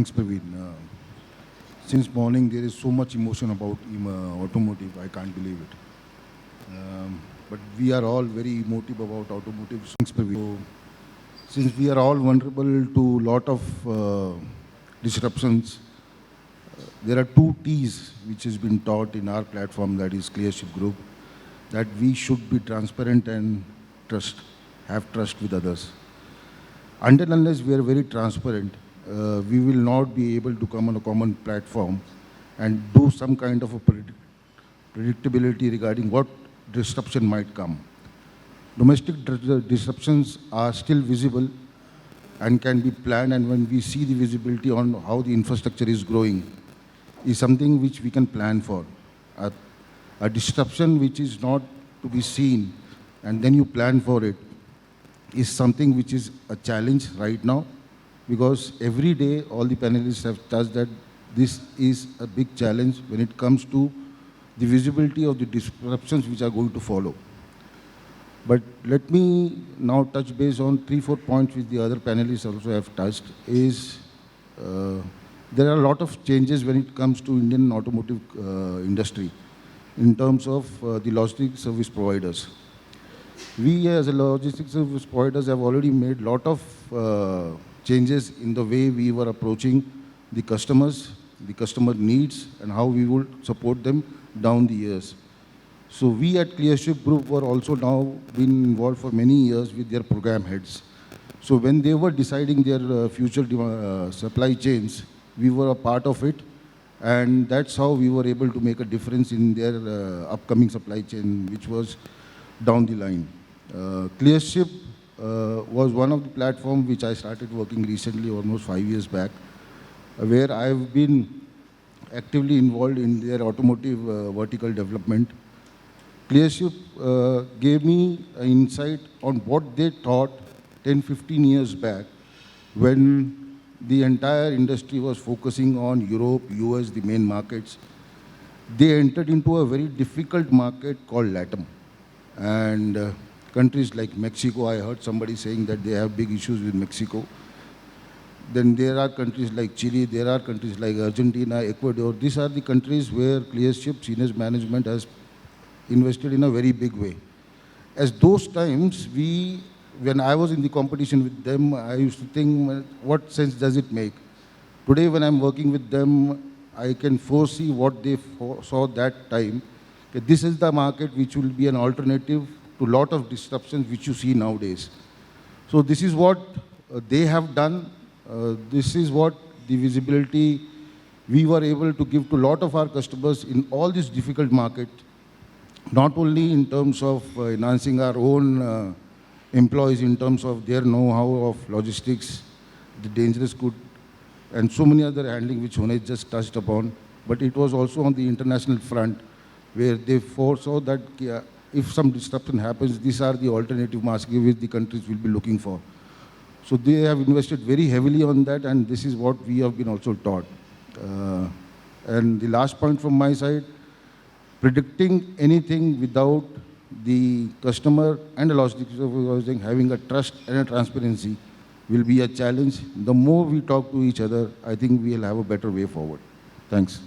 Thanks, Praveen. Since morning, there is so much emotion about automotive. I can't believe it. But we are all very emotive about automotive. Thanks, Praveen. So, since we are all vulnerable to lot of disruptions, there are two T's which has been taught in our platform, that is Clearship Group, that we should be transparent and have trust with others. Until unless we are very transparent, we will not be able to come on a common platform and do some kind of a predictability regarding what disruption might come. Domestic disruptions are still visible and can be planned, and when we see the visibility on how the infrastructure is growing, is something which we can plan for. A disruption which is not to be seen and then you plan for it is something which is a challenge right now, because every day all the panelists have touched that this is a big challenge when it comes to the visibility of the disruptions which are going to follow. But let me now touch base on 3-4 points which the other panelists also have touched. There are a lot of changes when it comes to Indian automotive industry in terms of the logistics service providers. We as a logistics service providers have already made a lot of changes in the way we were approaching the customers, the customer needs, and how we will support them down the years. So we at Clearship Group were also now been involved for many years with their program heads. So when they were deciding their future supply chains, we were a part of it, and that's how we were able to make a difference in their upcoming supply chain, which was down the line. Clearship was one of the platforms which I started working recently, almost 5 years back, where I've been actively involved in their automotive vertical development. Clearship gave me an insight on what they thought 10-15 years back when the entire industry was focusing on Europe, US, the main markets. They entered into a very difficult market called LATAM. And countries like Mexico, I heard somebody saying that they have big issues with Mexico. Then there are countries like Chile, there are countries like Argentina, Ecuador. These are the countries where Clearship senior management has invested in a very big way. As those times, when I was in the competition with them, I used to think, well, what sense does it make? Today, when I'm working with them, I can foresee what they saw that time. This is the market which will be an alternative to a lot of disruptions which you see nowadays. So this is what they have done. This is what the visibility we were able to give to a lot of our customers in all these difficult markets, not only in terms of enhancing our own employees in terms of their know-how of logistics, the dangerous goods, and so many other handling which Honesh just touched upon, but it was also on the international front where they foresaw that if some disruption happens, these are the alternative masks which the countries will be looking for. So they have invested very heavily on that, and this is what we have been also taught. And the last point from my side, predicting anything without the customer and the logistics having a trust and a transparency will be a challenge. The more we talk to each other, I think we'll have a better way forward. Thanks.